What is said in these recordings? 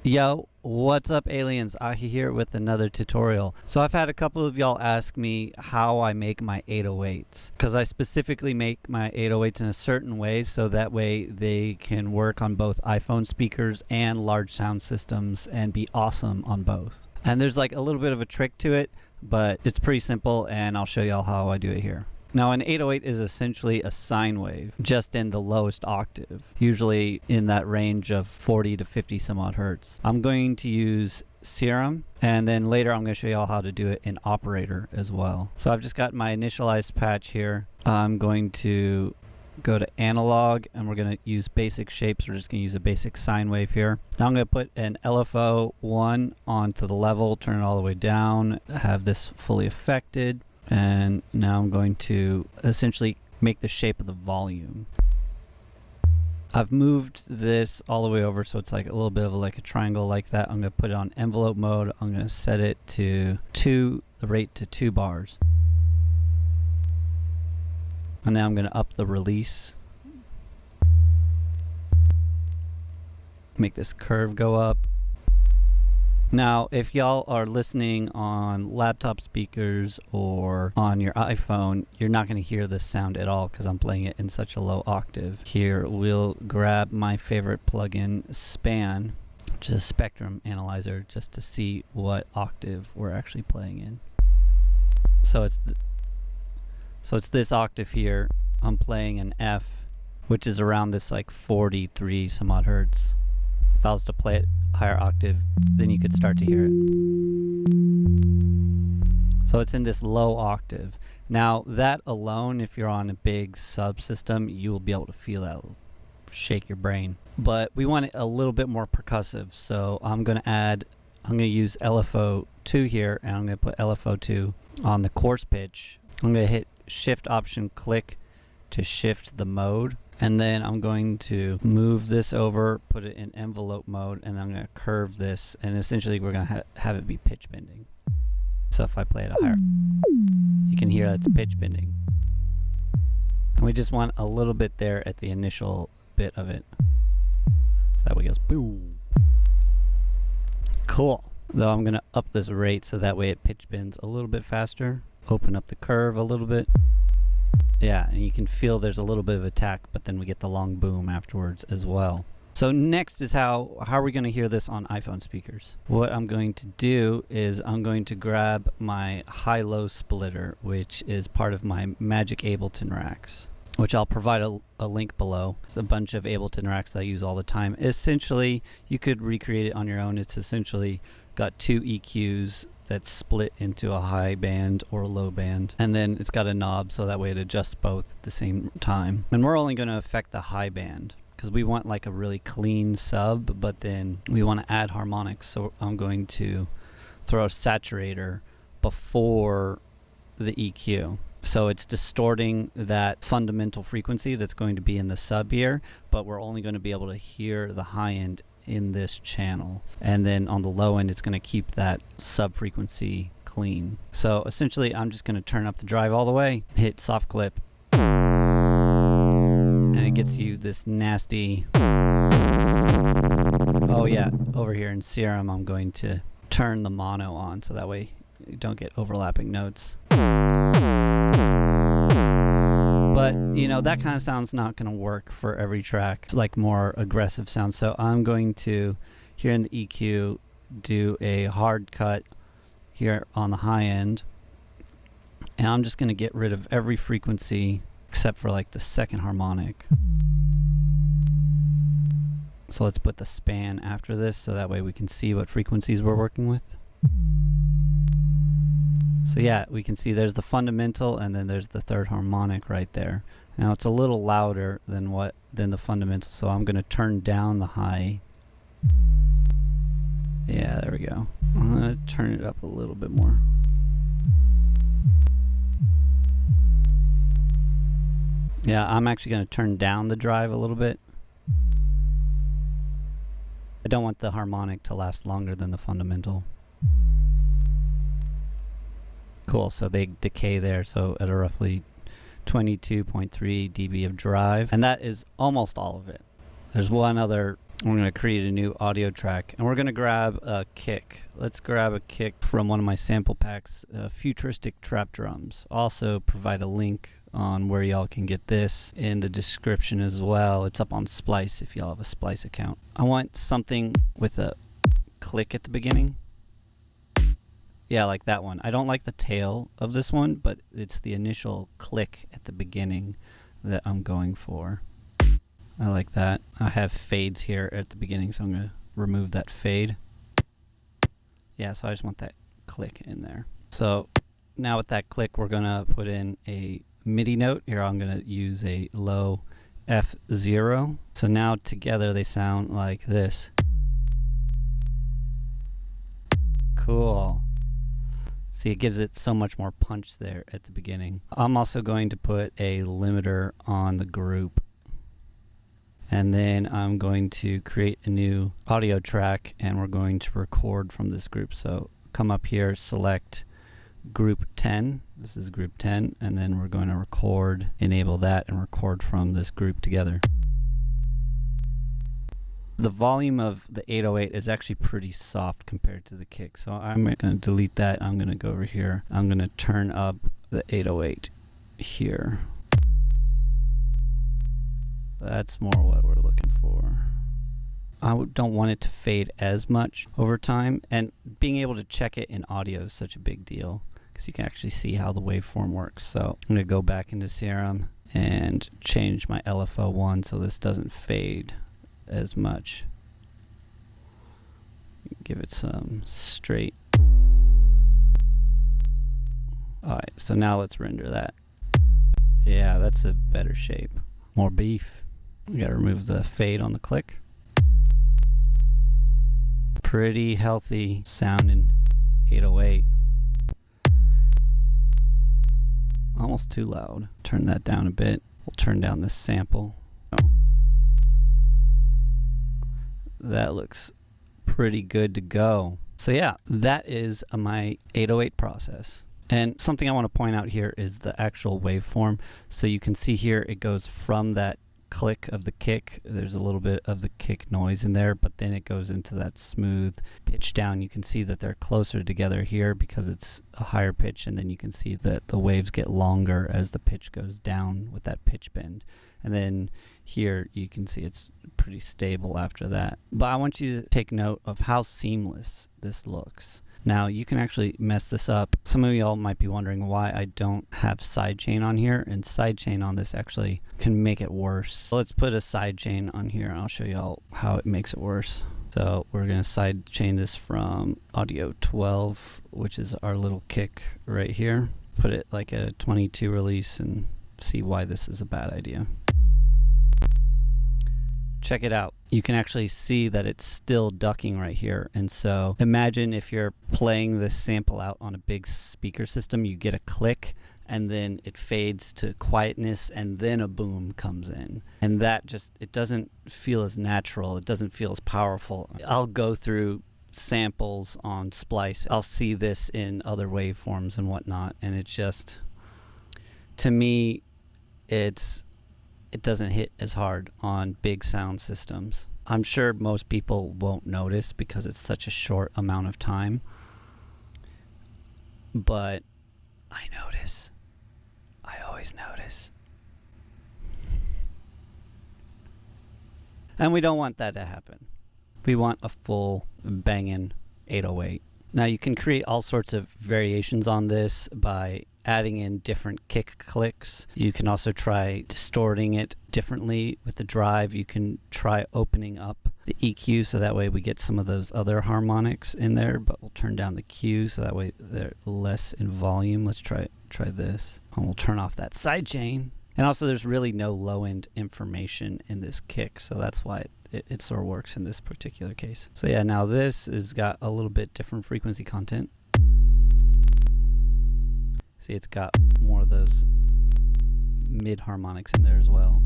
Yo, what's up aliens? AHEE here with another tutorial. So I've had a couple of y'all ask me how I make my 808s, because I specifically make my 808s in a certain way so that way they can work on both iPhone speakers and large sound systems and be awesome on both. And there's like a little bit of a trick to it, but it's pretty simple and I'll show y'all how I do it here. Now an 808 is essentially a sine wave, just in the lowest octave, usually in that range of 40 to 50 some odd hertz. I'm going to use Serum, and then later I'm going to show y'all how to do it in Operator as well. So I've just got my initialized patch here. I'm going to go to analog, and we're going to use basic shapes. We're just going to use a basic sine wave here. Now I'm going to put an LFO 1 onto the level, turn it all the way down, have this fully affected. And now I'm going to essentially make the shape of the volume. I've moved this all the way over so it's like a little bit of like a triangle like that. I'm going to put it on envelope mode. I'm going to set it to the rate to 2 bars. And now I'm going to up the release. Make this curve go up. Now, if y'all are listening on laptop speakers or on your iPhone, you're not going to hear this sound at all because I'm playing it in such a low octave. Here, we'll grab my favorite plugin, Span, which is a spectrum analyzer, just to see what octave we're actually playing in. So it's this octave here. I'm playing an F, which is around this like 43 some odd hertz. If I was to play it higher octave, then you could start to hear it. So it's in this low octave. Now that alone, if you're on a big subsystem, you will be able to feel that shake your brain. But we want it a little bit more percussive, so I'm going to use LFO 2 here, and I'm going to put LFO 2 on the coarse pitch. I'm going to hit Shift Option Click to shift the mode. And then I'm going to move this over, put it in envelope mode, and I'm going to curve this, and essentially we're going to have it be pitch bending. So if I play it higher, you can hear that's pitch bending. And we just want a little bit there at the initial bit of it. So that way it goes boom. Cool. Though I'm going to up this rate so that way it pitch bends a little bit faster. Open up the curve a little bit. Yeah, and you can feel there's a little bit of attack, but then we get the long boom afterwards as well. So next is how are we going to hear this on iPhone speakers? What I'm going to do is I'm going to grab my high-low splitter, which is part of my Magic Ableton racks, which I'll provide a link below. It's a bunch of Ableton racks that I use all the time. Essentially, you could recreate it on your own. It's essentially got 2 EQs that's split into a high band or a low band, and then it's got a knob so that way it adjusts both at the same time. And we're only going to affect the high band because we want like a really clean sub, but then we want to add harmonics, so I'm going to throw a saturator before the EQ. So it's distorting that fundamental frequency that's going to be in the sub here, but we're only going to be able to hear the high end in this channel, and then on the low end it's going to keep that sub frequency clean. So essentially I'm just going to turn up the drive all the way, hit soft clip, and it gets you this nasty. Oh yeah, over here in Serum I'm going to turn the mono on so that way you don't get overlapping notes. But, you know, that kind of sound's not going to work for every track, like more aggressive sound. So I'm going to, here in the EQ, do a hard cut here on the high end. And I'm just going to get rid of every frequency except for like the second harmonic. So let's put the span after this so that way we can see what frequencies we're working with. So yeah, we can see there's the fundamental and then there's the third harmonic right there. Now it's a little louder than the fundamental, so I'm going to turn down the high. Yeah, there we go. I'm going to turn it up a little bit more. Yeah, I'm actually going to turn down the drive a little bit. I don't want the harmonic to last longer than the fundamental. Cool, so they decay there, so at a roughly 22.3 dB of drive, and that is almost all of it. There's one other I'm going to create a new audio track, and we're going to grab a kick. Let's grab a kick from one of my sample packs, Futuristic Trap Drums. Also provide a link on where y'all can get this in the description as well. It's up on Splice if y'all have a Splice account. I want something with a click at the beginning. Yeah, like that one. I don't like the tail of this one, but it's the initial click at the beginning that I'm going for. I like that. I have fades here at the beginning, so I'm going to remove that fade. Yeah, so I just want that click in there. So now with that click, we're going to put in a MIDI note. Here I'm going to use a low F0. So now together they sound like this. Cool. See, it gives it so much more punch there at the beginning. I'm also going to put a limiter on the group. And then I'm going to create a new audio track, and we're going to record from this group. So come up here, select group 10. This is group 10, and then we're going to record, enable that, and record from this group together. The volume of the 808 is actually pretty soft compared to the kick. So I'm going to delete that. I'm going to go over here. I'm going to turn up the 808 here. That's more what we're looking for. I don't want it to fade as much over time, and being able to check it in audio is such a big deal because you can actually see how the waveform works. So I'm going to go back into Serum and change my LFO 1 so this doesn't fade as much. Give it some straight. Alright, so now let's render that. Yeah, that's a better shape. More beef. We gotta remove the fade on the click. Pretty healthy sounding 808. Almost too loud. Turn that down a bit. We'll turn down this sample. Oh. That looks pretty good to go. So yeah, that is my 808 process. And something I want to point out here is the actual waveform. So you can see here it goes from that click of the kick. There's a little bit of the kick noise in there, but then it goes into that smooth pitch down. You can see that they're closer together here because it's a higher pitch, and then you can see that the waves get longer as the pitch goes down with that pitch bend. And then here you can see it's pretty stable after that. But I want you to take note of how seamless this looks. Now you can actually mess this up. Some of y'all might be wondering why I don't have sidechain on here, and sidechain on this actually can make it worse. So let's put a sidechain on here and I'll show y'all how it makes it worse. So we're going to sidechain this from audio 12, which is our little kick right here. Put it like a 22 release and see why this is a bad idea. Check it out. You can actually see that it's still ducking right here. And so imagine if you're playing this sample out on a big speaker system, you get a click and then it fades to quietness and then a boom comes in. And that just, it doesn't feel as natural. It doesn't feel as powerful. I'll go through samples on Splice. I'll see this in other waveforms and whatnot. And it's just, to me, it doesn't hit as hard on big sound systems. I'm sure most people won't notice because it's such a short amount of time, but I notice. I always notice. And we don't want that to happen. We want a full bangin' 808. Now you can create all sorts of variations on this by adding in different kick clicks. You can also try distorting it differently with the drive. You can try opening up the EQ so that way we get some of those other harmonics in there, but we'll turn down the Q so that way they're less in volume. Let's try this. And we'll turn off that sidechain. And also there's really no low-end information in this kick, so that's why it sort of works in this particular case. So yeah, now this has got a little bit different frequency content. See, it's got more of those mid harmonics in there as well.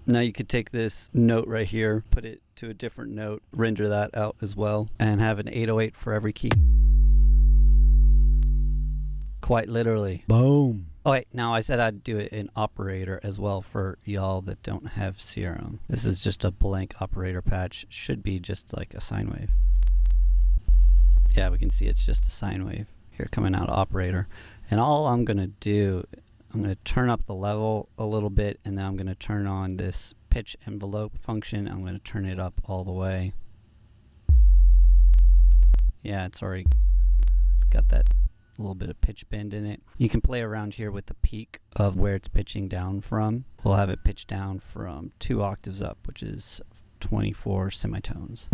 Now you could take this note right here, put it to a different note, render that out as well, and have an 808 for every key. Quite literally. Boom. Oh wait, now I said I'd do it in operator as well for y'all that don't have Serum. This is just a blank operator patch. Should be just like a sine wave. Yeah, we can see it's just a sine wave here coming out of operator. And all I'm gonna do, I'm gonna turn up the level a little bit, and then I'm gonna turn on this pitch envelope function. I'm gonna turn it up all the way. Yeah, it's got that little bit of pitch bend in it. You can play around here with the peak of where it's pitching down from. We'll have it pitch down from 2 octaves up, which is 24 semitones.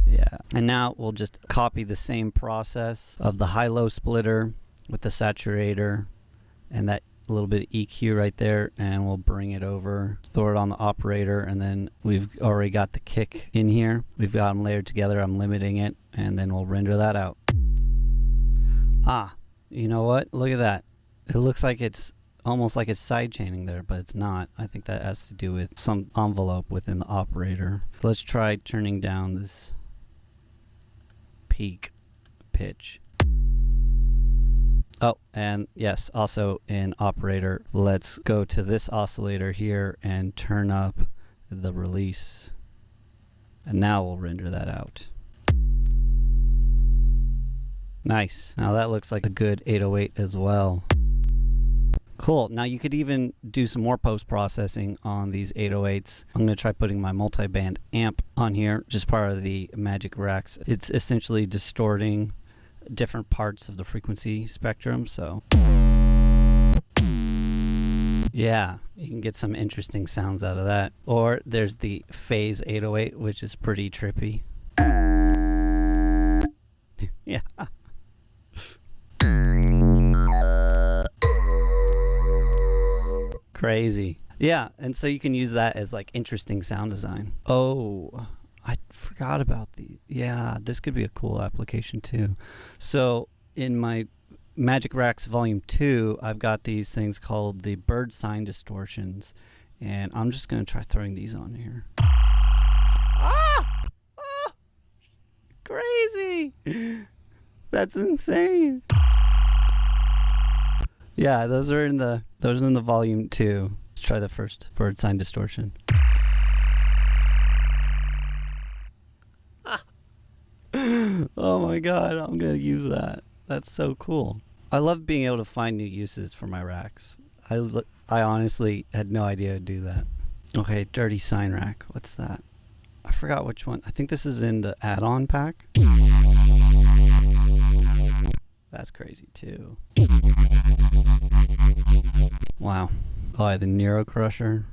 Yeah, and now we'll just copy the same process of the high-low splitter with the saturator and that little bit of EQ right there, and we'll bring it over, throw it on the operator, and then we've already got the kick in here. We've got them layered together. I'm limiting it, and then we'll render that out. Ah, you know what? Look at that. It looks like it's almost like it's sidechaining there, but it's not. I think that has to do with some envelope within the operator. So let's try turning down this peak pitch. Oh, and yes, also in operator, let's go to this oscillator here and turn up the release. And now we'll render that out. Nice. Now that looks like a good 808 as well. Cool. Now you could even do some more post-processing on these 808s. I'm going to try putting my multi-band amp on here, just part of the Magic Racks. It's essentially distorting different parts of the frequency spectrum, so yeah, you can get some interesting sounds out of that. Or there's the phase 808, which is pretty trippy. Yeah. Crazy. Yeah, and so you can use that as like interesting sound design. Oh, I forgot about the, yeah, this could be a cool application too. So in my Magic Racks Volume 2, I've got these things called the bird sign distortions, and I'm just going to try throwing these on here. Ah! Ah! Crazy! That's insane. Yeah, those are in the Volume 2. Let's try the first bird sign distortion. Oh my god, I'm gonna use that. That's so cool. I love being able to find new uses for my racks. I honestly had no idea I'd do that. Okay, dirty sine rack. What's that? I forgot which one. I think this is in the add-on pack. That's crazy too. Wow. Oh, the Nero Crusher.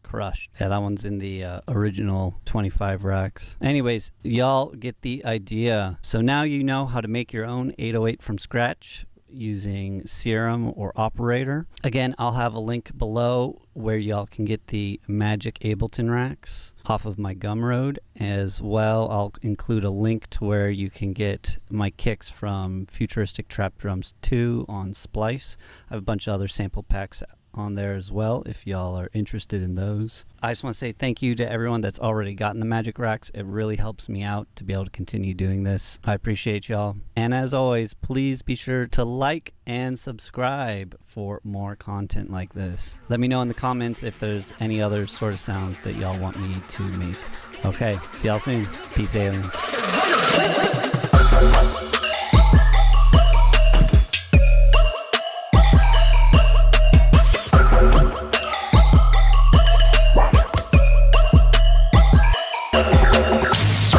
Crushed. Yeah, that one's in the original 25 racks. Anyways, y'all get the idea. So now you know how to make your own 808 from scratch using Serum or Operator. Again, I'll have a link below where y'all can get the Magic Ableton racks off of my Gumroad. As well, I'll include a link to where you can get my kicks from Futuristic Trap Drums 2 on Splice. I have a bunch of other sample packs on there as well if y'all are interested in those. I just want to say thank you to everyone that's already gotten the Magic Racks. It really helps me out to be able to continue doing this. I appreciate y'all. And as always, please be sure to like and subscribe for more content like this. Let me know in the comments if there's any other sort of sounds that y'all want me to make. Okay, see y'all soon. Peace, aliens.